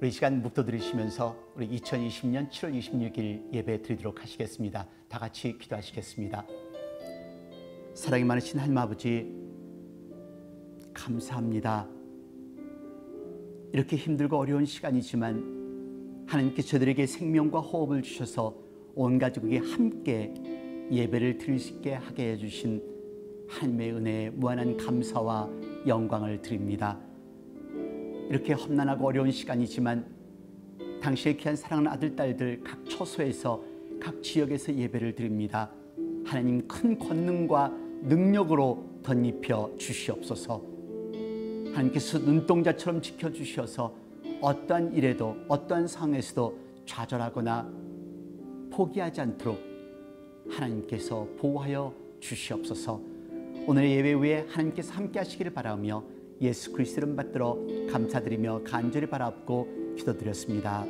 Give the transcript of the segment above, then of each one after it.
우리 이 시간 묵도 들으시면서 우리 2020년 7월 26일 예배 드리도록 하시겠습니다. 다 같이 기도하시겠습니다. 사랑이 많으신 하나님 아버지, 감사합니다. 이렇게 힘들고 어려운 시간이지만 하나님께서 저들에게 생명과 호흡을 주셔서 온 가족이 함께 예배를 드릴 수 있게 하게 해주신 하나님의 은혜에 무한한 감사와 영광을 드립니다. 이렇게 험난하고 어려운 시간이지만 당신의 귀한 사랑하는 아들, 딸들 각 처소에서 각 지역에서 예배를 드립니다. 하나님 큰 권능과 능력으로 덧입혀 주시옵소서. 하나님께서 눈동자처럼 지켜주셔서 어떠한 일에도 어떠한 상황에서도 좌절하거나 포기하지 않도록 하나님께서 보호하여 주시옵소서. 오늘 예배 후에 하나님께서 함께 하시기를 바라며 예수 그리스도 이름 받들어 감사드리며 간절히 바라옵고 기도드렸습니다.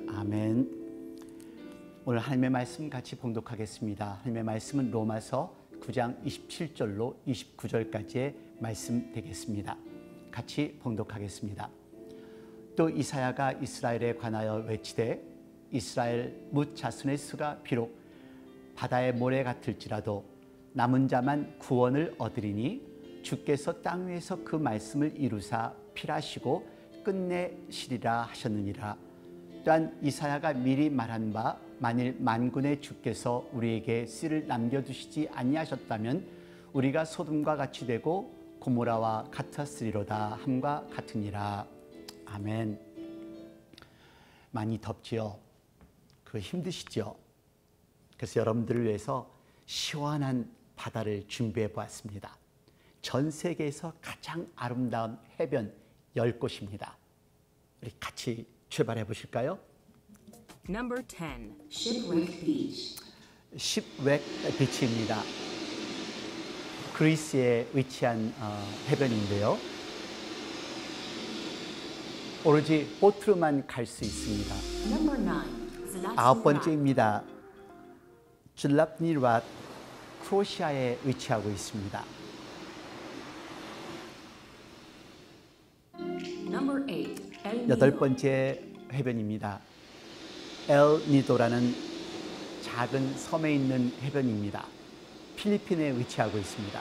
아멘. 오늘 하나님의 말씀 같이 봉독하겠습니다. 하나님의 말씀은 로마서 9장 27절로 29절까지의 말씀 되겠습니다. 같이 봉독하겠습니다. 또 이사야가 이스라엘에 관하여 외치되 이스라엘 뭇 자손의 수가 비록 바다의 모래 같을지라도 남은 자만 구원을 얻으리니 주께서 땅 위에서 그 말씀을 이루사 필하시고 끝내시리라 하셨느니라. 또한 이사야가 미리 말한 바 만일 만군의 주께서 우리에게 씨를 남겨두시지 아니하셨다면 우리가 소돔과 같이 되고 고모라와 같았으리로다 함과 같으니라. 아멘. 많이 덥지요? 힘드시죠? 그래서 여러분들을 위해서 시원한 바다를 준비해 보았습니다. 전 세계에서 가장 아름다운 해변 10곳입니다. 우리 같이 출발해 보실까요? Number 10, Shipwreck Beach. Shipwreck Beach입니다. 그리스에 위치한 해변인데요. 오로지 보트로만 갈 수 있습니다. Number 9, Zlatni 아홉 번째입니다. 줄랍니 랏, 크로아시아에 위치하고 있습니다. Number 8, El Nido. 여덟 번째 해변입니다. 엘 니도라는 작은 섬에 있는 해변입니다. 필리핀에 위치하고 있습니다.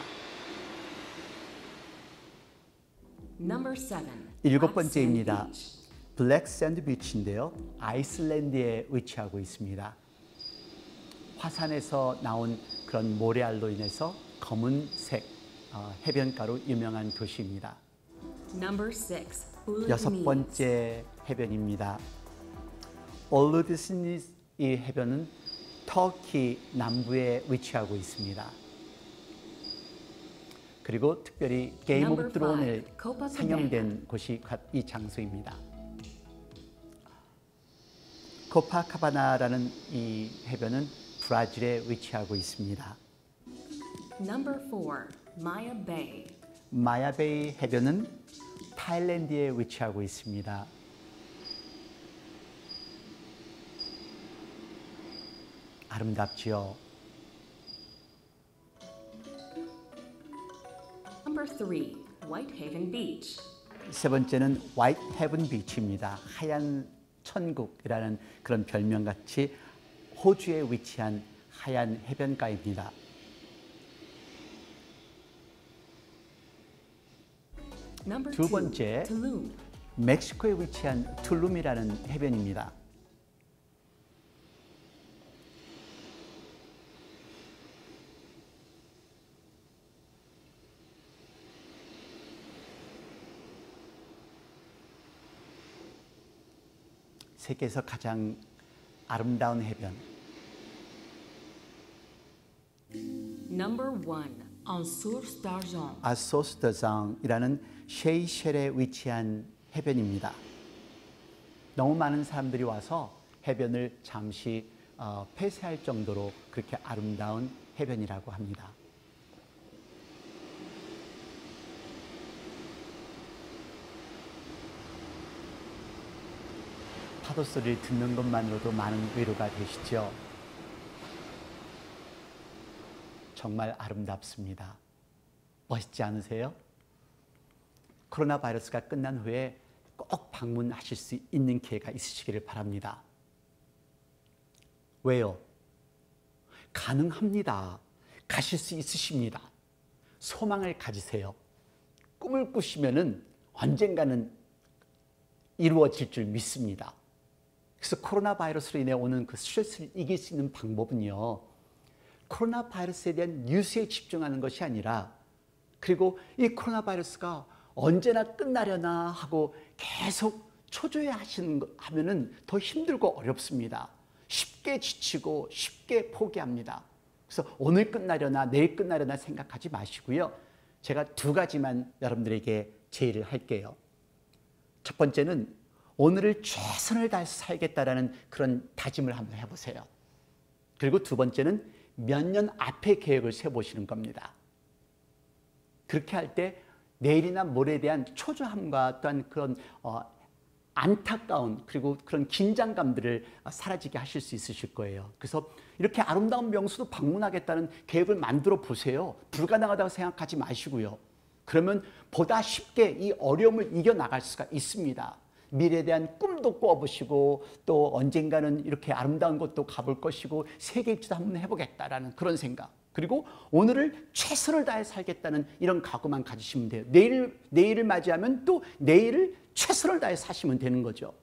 Number 7, 일곱 Black Sand 번째입니다. Beach. 블랙 샌드 비치인데요. 아이슬란드에 위치하고 있습니다. 화산에서 나온 그런 모래알로 인해서 검은색 해변가로 유명한 도시입니다. Number 6, 여섯 Uludniz. 번째 해변입니다. 올루드스니즈 이 해변은 터키 남부에 위치하고 있습니다. 그리고 특별히 게임 오브 Number 드론에 five, Copacabana. 상영된 곳이 이 장소입니다. 코파카바나라는 이 해변은 브라질에 위치하고 있습니다. Number 4, Maya Bay. 마야베이 해변은 타일랜드에 위치하고 있습니다. 아름답지요? Number 3, Whitehaven Beach. 세 번째는 화이트 헤븐 비치입니다. 하얀 천국이라는 그런 별명같이 호주에 위치한 하얀 해변가입니다. Number 두 2, 번째, Tulum. 멕시코에 위치한 툴룸이라는 해변입니다. 세계에서 가장 아름다운 해변. Number 1, Anse d'Argent. 아소스더장이라는 셰이셸에 위치한 해변입니다. 너무 많은 사람들이 와서 해변을 잠시 폐쇄할 정도로 그렇게 아름다운 해변이라고 합니다. 파도 소리를 듣는 것만으로도 많은 위로가 되시죠. 정말 아름답습니다. 멋있지 않으세요? 코로나 바이러스가 끝난 후에 꼭 방문하실 수 있는 기회가 있으시기를 바랍니다. 왜요? 가능합니다. 가실 수 있으십니다. 소망을 가지세요. 꿈을 꾸시면은 언젠가는 이루어질 줄 믿습니다. 그래서 코로나 바이러스로 인해 오는 그 스트레스를 이길 수 있는 방법은요, 코로나 바이러스에 대한 뉴스에 집중하는 것이 아니라, 그리고 이 코로나 바이러스가 언제나 끝나려나 하고 계속 하면은 더 힘들고 어렵습니다. 쉽게 지치고 쉽게 포기합니다. 그래서 오늘 끝나려나 내일 끝나려나 생각하지 마시고요. 제가 두 가지만 여러분들에게 제의를 할게요. 첫 번째는 오늘을 최선을 다해서 살겠다라는 그런 다짐을 한번 해보세요. 그리고 두 번째는 몇 년 앞의 계획을 세워보시는 겁니다. 그렇게 할 때 내일이나 모레에 대한 초조함과 또한 그런 안타까운 그리고 그런 긴장감들을 사라지게 하실 수 있으실 거예요. 그래서 이렇게 아름다운 명소도 방문하겠다는 계획을 만들어 보세요. 불가능하다고 생각하지 마시고요. 그러면 보다 쉽게 이 어려움을 이겨나갈 수가 있습니다. 미래에 대한 꿈도 꿔보시고 또 언젠가는 이렇게 아름다운 곳도 가볼 것이고 세계 일주도 한번 해보겠다라는 그런 생각, 그리고 오늘을 최선을 다해 살겠다는 이런 각오만 가지시면 돼요. 내일을 맞이하면 또 내일을 최선을 다해 사시면 되는 거죠.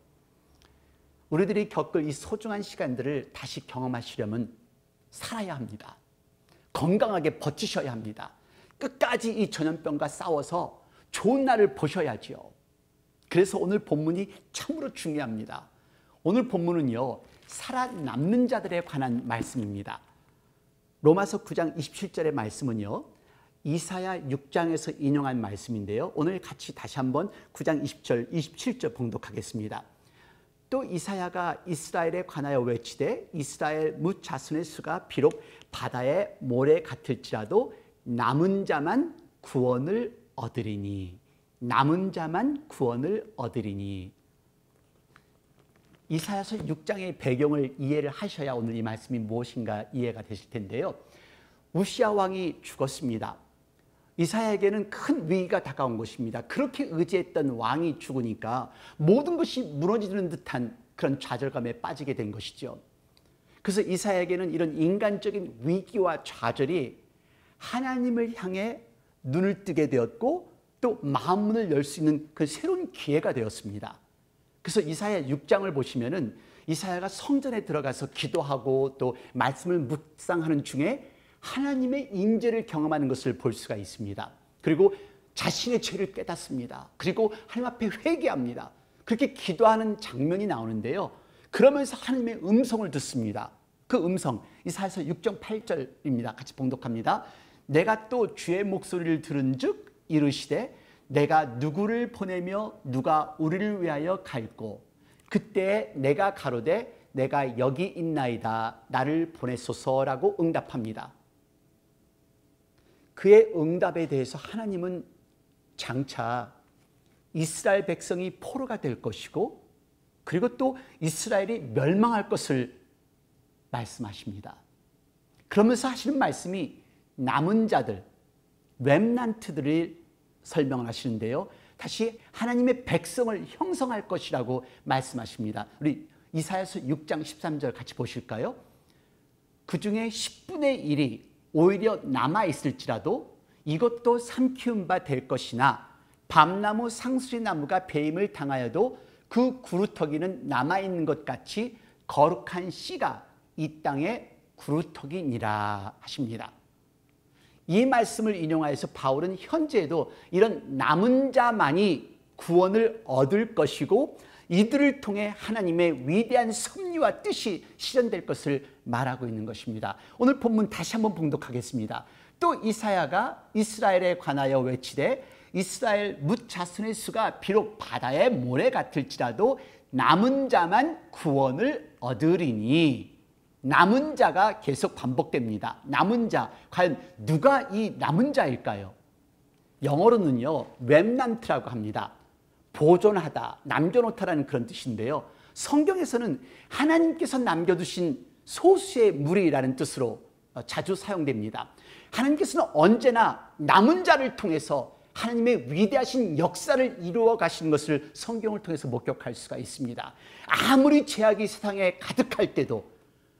우리들이 겪을 이 소중한 시간들을 다시 경험하시려면 살아야 합니다. 건강하게 버티셔야 합니다. 끝까지 이 전염병과 싸워서 좋은 날을 보셔야죠. 그래서 오늘 본문이 참으로 중요합니다. 오늘 본문은요, 살아남는 자들에 관한 말씀입니다. 로마서 9장 27절의 말씀은요, 이사야 6장에서 인용한 말씀인데요. 오늘 같이 다시 한번 9장 20절, 27절 봉독하겠습니다. 또 이사야가 이스라엘에 관하여 외치되 이스라엘 뭇 자손의 수가 비록 바다의 모래 같을지라도 남은 자만 구원을 얻으리니, 남은 자만 구원을 얻으리니. 이사야서 6장의 배경을 이해를 하셔야 오늘 이 말씀이 무엇인가 이해가 되실 텐데요. 우시야 왕이 죽었습니다. 이사야에게는 큰 위기가 다가온 것입니다. 그렇게 의지했던 왕이 죽으니까 모든 것이 무너지는 듯한 그런 좌절감에 빠지게 된 것이죠. 그래서 이사야에게는 이런 인간적인 위기와 좌절이 하나님을 향해 눈을 뜨게 되었고 또 마음문을 열 수 있는 그 새로운 기회가 되었습니다. 그래서 이사야 6장을 보시면은 이사야가 성전에 들어가서 기도하고 또 말씀을 묵상하는 중에 하나님의 임재를 경험하는 것을 볼 수가 있습니다. 그리고 자신의 죄를 깨닫습니다. 그리고 하나님 앞에 회개합니다. 그렇게 기도하는 장면이 나오는데요. 그러면서 하나님의 음성을 듣습니다. 그 음성, 이사야서 6장 8절입니다. 같이 봉독합니다. 내가 또 주의 목소리를 들은즉 이르시되 내가 누구를 보내며 누가 우리를 위하여 갈꼬. 그때 내가 가로되 내가 여기 있나이다. 나를 보내소서라고 응답합니다. 그의 응답에 대해서 하나님은 장차 이스라엘 백성이 포로가 될 것이고 그리고 또 이스라엘이 멸망할 것을 말씀하십니다. 그러면서 하시는 말씀이 남은 자들, 렘넌트들을 설명을 하시는데요. 다시 하나님의 백성을 형성할 것이라고 말씀하십니다. 우리 이사야서 6장 13절 같이 보실까요? 그 중에 10분의 1이 오히려 남아있을지라도 이것도 삼키운 바 될 것이나 밤나무 상수리나무가 배임을 당하여도 그 구루터기는 남아있는 것 같이 거룩한 씨가 이 땅의 구루터기니라 하십니다. 이 말씀을 인용하여서 바울은 현재에도 이런 남은 자만이 구원을 얻을 것이고 이들을 통해 하나님의 위대한 섭리와 뜻이 실현될 것을 말하고 있는 것입니다. 오늘 본문 다시 한번 봉독하겠습니다. 또 이사야가 이스라엘에 관하여 외치되 이스라엘 뭇 자손의 수가 비록 바다의 모래 같을지라도 남은 자만 구원을 얻으리니. 남은 자가 계속 반복됩니다. 남은 자, 과연 누가 이 남은 자일까요? 영어로는요, 렘넌트라고 합니다. 보존하다, 남겨놓다라는 그런 뜻인데요. 성경에서는 하나님께서 남겨두신 소수의 무리라는 뜻으로 자주 사용됩니다. 하나님께서는 언제나 남은 자를 통해서 하나님의 위대하신 역사를 이루어 가시는 것을 성경을 통해서 목격할 수가 있습니다. 아무리 죄악이 세상에 가득할 때도,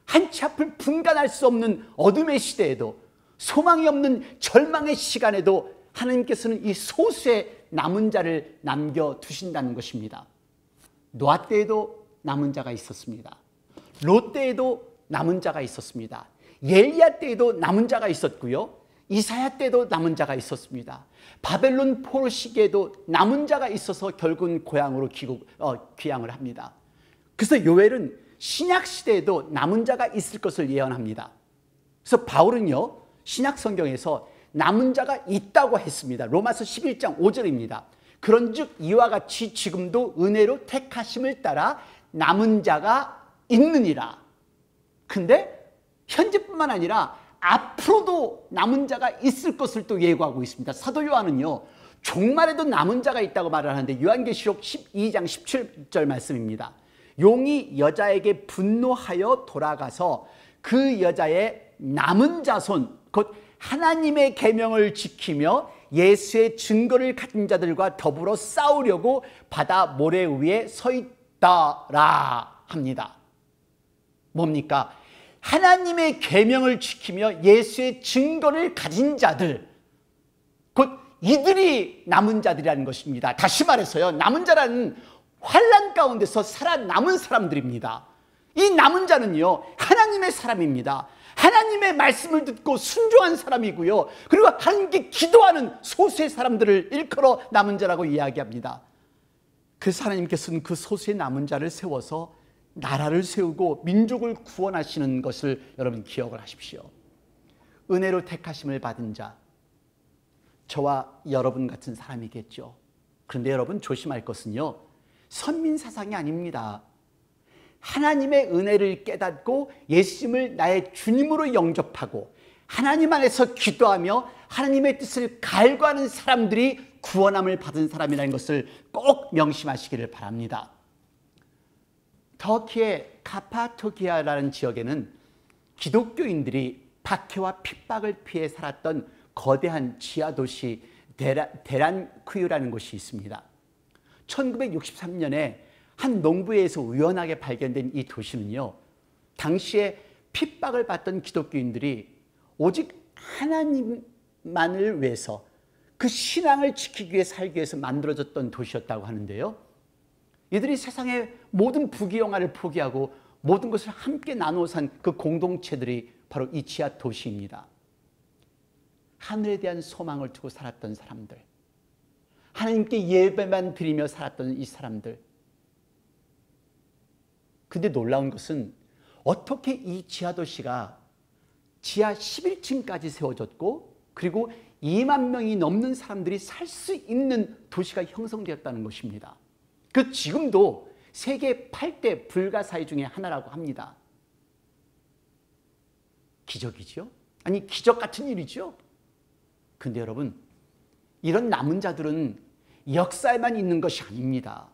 한치 앞을 분간할 수 없는 어둠의 시대에도, 소망이 없는 절망의 시간에도 하나님께서는 이 소수의 남은 자를 남겨두신다는 것입니다. 노아 때에도 남은 자가 있었습니다. 롯 때에도 남은 자가 있었습니다. 엘리야 때에도 남은 자가 있었고요. 이사야 때도 남은 자가 있었습니다. 바벨론 포로 시기에도 남은 자가 있어서 결국은 고향으로 귀향을 합니다. 그래서 요엘은 신약 시대에도 남은 자가 있을 것을 예언합니다. 그래서 바울은요, 신약 성경에서 남은 자가 있다고 했습니다. 로마서 11장 5절입니다. 그런즉 이와 같이 지금도 은혜로 택하심을 따라 남은 자가 있느니라. 근데 현재뿐만 아니라 앞으로도 남은 자가 있을 것을 또 예고하고 있습니다. 사도 요한은요, 종말에도 남은 자가 있다고 말을 하는데 요한계시록 12장 17절 말씀입니다. 용이 여자에게 분노하여 돌아가서 그 여자의 남은 자손, 곧 하나님의 계명을 지키며 예수의 증거를 가진 자들과 더불어 싸우려고 바다 모래 위에 서 있다라 합니다. 뭡니까? 하나님의 계명을 지키며 예수의 증거를 가진 자들, 곧 이들이 남은 자들이라는 것입니다. 다시 말해서요, 남은 자라는 환난 가운데서 살아남은 사람들입니다. 이 남은 자는요, 하나님의 사람입니다. 하나님의 말씀을 듣고 순종한 사람이고요, 그리고 하나님께 기도하는 소수의 사람들을 일컬어 남은 자라고 이야기합니다. 그래서 하나님께서는 그 소수의 남은 자를 세워서 나라를 세우고 민족을 구원하시는 것을 여러분 기억을 하십시오. 은혜로 택하심을 받은 자, 저와 여러분 같은 사람이겠죠. 그런데 여러분 조심할 것은요, 선민사상이 아닙니다. 하나님의 은혜를 깨닫고 예수님을 나의 주님으로 영접하고 하나님 안에서 기도하며 하나님의 뜻을 갈구하는 사람들이 구원함을 받은 사람이라는 것을 꼭 명심하시기를 바랍니다. 터키의 카파도키아라는 지역에는 기독교인들이 박해와 핍박을 피해 살았던 거대한 지하도시 데란쿠유라는 곳이 있습니다. 1963년에 한 농부에서 우연하게 발견된 이 도시는요, 당시에 핍박을 받던 기독교인들이 오직 하나님만을 위해서 그 신앙을 지키기 위해 살기 위해서 만들어졌던 도시였다고 하는데요, 이들이 세상의 모든 부귀영화를 포기하고 모든 것을 함께 나누어 산 그 공동체들이 바로 이 지하 도시입니다. 하늘에 대한 소망을 두고 살았던 사람들, 하나님께 예배만 드리며 살았던 이 사람들. 근데 놀라운 것은 어떻게 이 지하 도시가 지하 11층까지 세워졌고, 그리고 2만 명이 넘는 사람들이 살 수 있는 도시가 형성되었다는 것입니다. 그 지금도 세계 8대 불가사의 중에 하나라고 합니다. 기적이죠? 아니, 기적 같은 일이죠? 근데 여러분, 이런 남은 자들은 역사에만 있는 것이 아닙니다.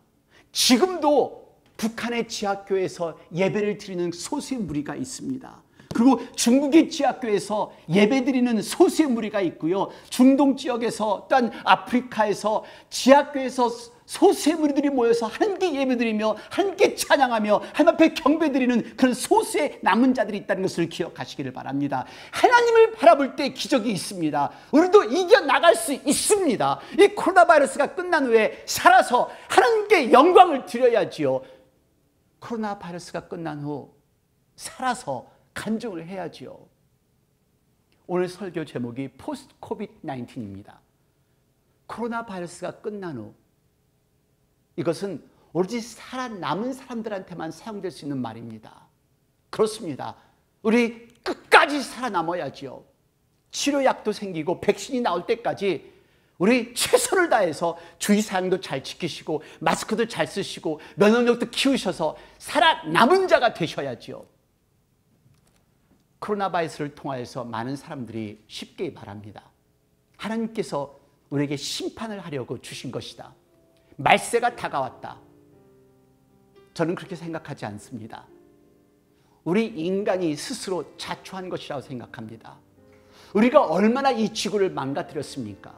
지금도 북한의 지하교회에서 예배를 드리는 소수의 무리가 있습니다. 그리고 중국의 지하교회에서 예배드리는 소수의 무리가 있고요, 중동 지역에서 또한 아프리카에서 지하교회에서 소수의 무리들이 모여서 함께 예배드리며 함께 찬양하며 하나님 앞에 경배드리는 그런 소수의 남은 자들이 있다는 것을 기억하시기를 바랍니다. 하나님을 바라볼 때 기적이 있습니다. 우리도 이겨나갈 수 있습니다. 이 코로나 바이러스가 끝난 후에 살아서 하나님께 영광을 드려야지요. 코로나 바이러스가 끝난 후 살아서 간증을 해야지요. 오늘 설교 제목이 포스트 코비드 19입니다. 코로나 바이러스가 끝난 후, 이것은 오로지 살아남은 사람들한테만 사용될 수 있는 말입니다. 그렇습니다. 우리 끝까지 살아남아야지요. 치료약도 생기고 백신이 나올 때까지 우리 최선을 다해서 주의사항도 잘 지키시고 마스크도 잘 쓰시고 면역력도 키우셔서 살아남은 자가 되셔야지요. 코로나 바이러스를 통하여서 많은 사람들이 쉽게 말합니다. 하나님께서 우리에게 심판을 하려고 주신 것이다. 말세가 다가왔다. 저는 그렇게 생각하지 않습니다. 우리 인간이 스스로 자초한 것이라고 생각합니다. 우리가 얼마나 이 지구를 망가뜨렸습니까?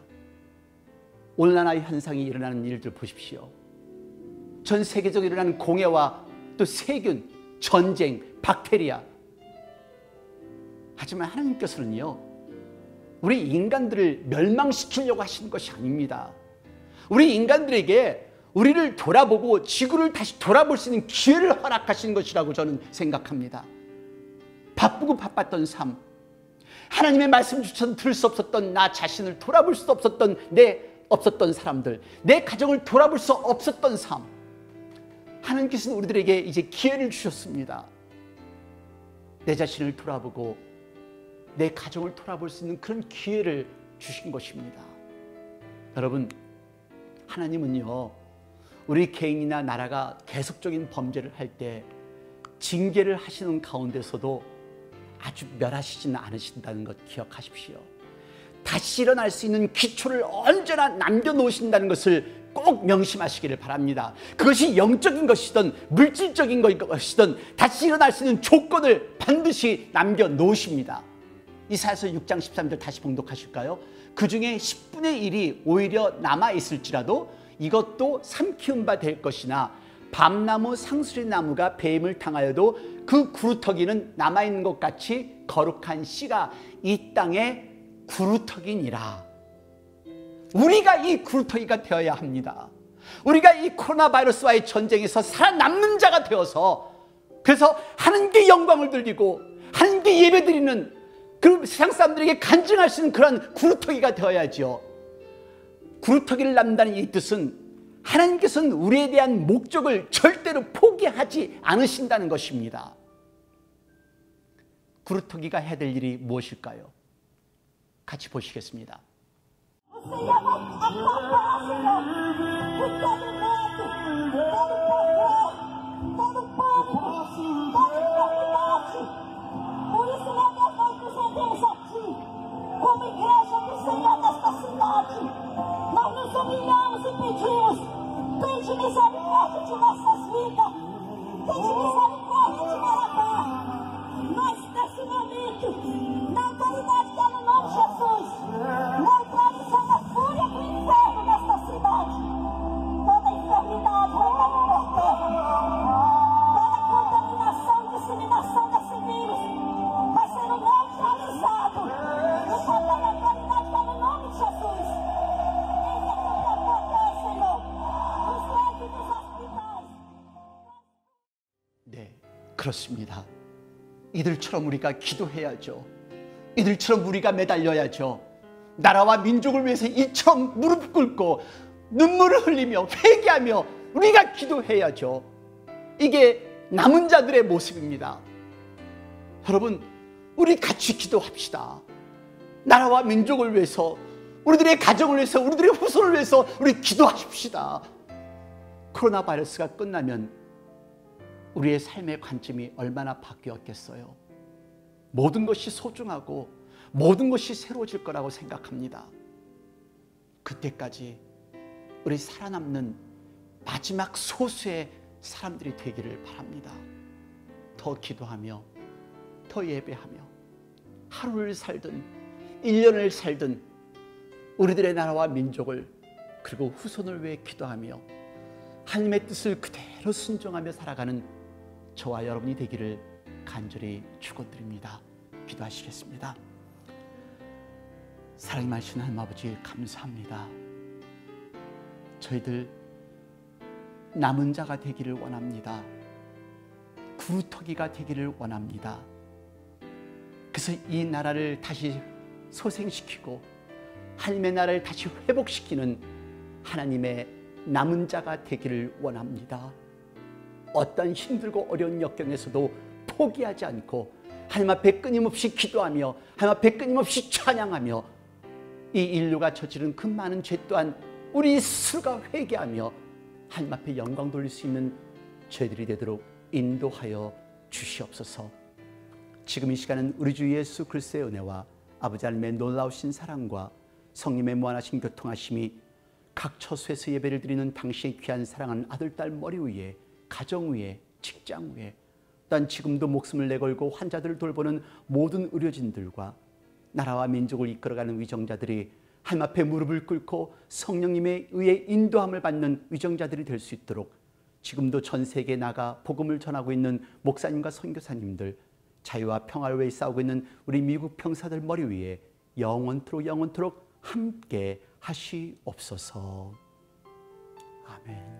온난화 현상이 일어나는 일들 보십시오. 전 세계적으로 일어나는 공해와 또 세균, 전쟁, 박테리아. 하지만 하나님께서는요, 우리 인간들을 멸망시키려고 하시는 것이 아닙니다. 우리 인간들에게 우리를 돌아보고 지구를 다시 돌아볼 수 있는 기회를 허락하시는 것이라고 저는 생각합니다. 바쁘고 바빴던 삶, 하나님의 말씀조차 들을 수 없었던 나 자신을 돌아볼 수 없었던 없었던 사람들, 내 가정을 돌아볼 수 없었던 삶, 하나님께서는 우리들에게 이제 기회를 주셨습니다. 내 자신을 돌아보고 내 가정을 돌아볼 수 있는 그런 기회를 주신 것입니다. 여러분, 하나님은요, 우리 개인이나 나라가 계속적인 범죄를 할 때 징계를 하시는 가운데서도 아주 멸하시지는 않으신다는 것 기억하십시오. 다시 일어날 수 있는 기초를 언제나 남겨놓으신다는 것을 꼭 명심하시기를 바랍니다. 그것이 영적인 것이든 물질적인 것이든 다시 일어날 수 있는 조건을 반드시 남겨놓으십니다. 이사야서 6장 13절 다시 봉독하실까요? 그 중에 10분의 1이 오히려 남아있을지라도 이것도 삼키운 바 될 것이나 밤나무 상수리나무가 배임을 당하여도 그 구루터기는 남아있는 것 같이 거룩한 씨가 이 땅에 구루터기니라. 우리가 이 구루터기가 되어야 합니다. 우리가 이 코로나 바이러스와의 전쟁에서 살아남는 자가 되어서, 그래서 하나님께 영광을 돌리고 하나님께 예배드리는 그 세상 사람들에게 간증할 수 있는 그런 구루터기가 되어야죠. 구루터기를 남다는 이 뜻은 하나님께서는 우리에 대한 목적을 절대로 포기하지 않으신다는 것입니다. 구루터기가 해야 될 일이 무엇일까요? 같이 보시겠습니다. Como igreja do Senhor nesta cidade, nós nos humilhamos e pedimos: tende misericórdia de nossas vidas, tende misericórdia de Marabá. Nós, nesse momento, na autoridade que há no nome de Jesus, neutralizando a fúria do inferno nesta cidade, toda enfermidade vai cair por terra, toda contaminação e disseminação desse vírus vai ser neutralizado. 네, 그렇습니다. 이들처럼 우리가 기도해야죠. 이들처럼 우리가 매달려야죠. 나라와 민족을 위해서 이처럼 무릎 꿇고 눈물을 흘리며 회개하며 우리가 기도해야죠. 이게 남은 자들의 모습입니다. 여러분, 우리 같이 기도합시다. 나라와 민족을 위해서, 우리들의 가정을 위해서, 우리들의 후손을 위해서 우리 기도하십시다. 코로나 바이러스가 끝나면 우리의 삶의 관점이 얼마나 바뀌었겠어요. 모든 것이 소중하고 모든 것이 새로워질 거라고 생각합니다. 그때까지 우리 살아남는 마지막 소수의 사람들이 되기를 바랍니다. 더 기도하며 더 예배하며 하루를 살든 1년을 살든 우리들의 나라와 민족을 그리고 후손을 위해 기도하며 하나님의 뜻을 그대로 순종하며 살아가는 저와 여러분이 되기를 간절히 축원드립니다. 기도하시겠습니다. 사랑이 많으신 하나님 아버지, 감사합니다. 저희들 남은 자가 되기를 원합니다. 구루터기가 되기를 원합니다. 그래서 이 나라를 다시 소생시키고 하나님의 나라를 다시 회복시키는 하나님의 남은 자가 되기를 원합니다. 어떤 힘들고 어려운 역경에서도 포기하지 않고 하나님 앞에 끊임없이 기도하며 하나님 앞에 끊임없이 찬양하며 이 인류가 저지른 그 많은 죄 또한 우리 스스로가 회개하며 하나님 앞에 영광 돌릴 수 있는 죄들이 되도록 인도하여 주시옵소서. 지금 이 시간은 우리 주 예수 그리스도의 은혜와 아버지 하나님의 놀라우신 사랑과 성령의 무한하신 교통하심이 각 처소에서 예배를 드리는 당신의 귀한 사랑하는 아들, 딸 머리 위에, 가정 위에, 직장 위에, 또한 지금도 목숨을 내걸고 환자들을 돌보는 모든 의료진들과 나라와 민족을 이끌어가는 위정자들이 하나님 앞에 무릎을 꿇고 성령님의 의의 인도함을 받는 위정자들이 될 수 있도록 지금도 전 세계에 나가 복음을 전하고 있는 목사님과 선교사님들, 자유와 평화를 위해 싸우고 있는 우리 미국 병사들 머리 위에 영원토록 함께 하시옵소서. 아멘.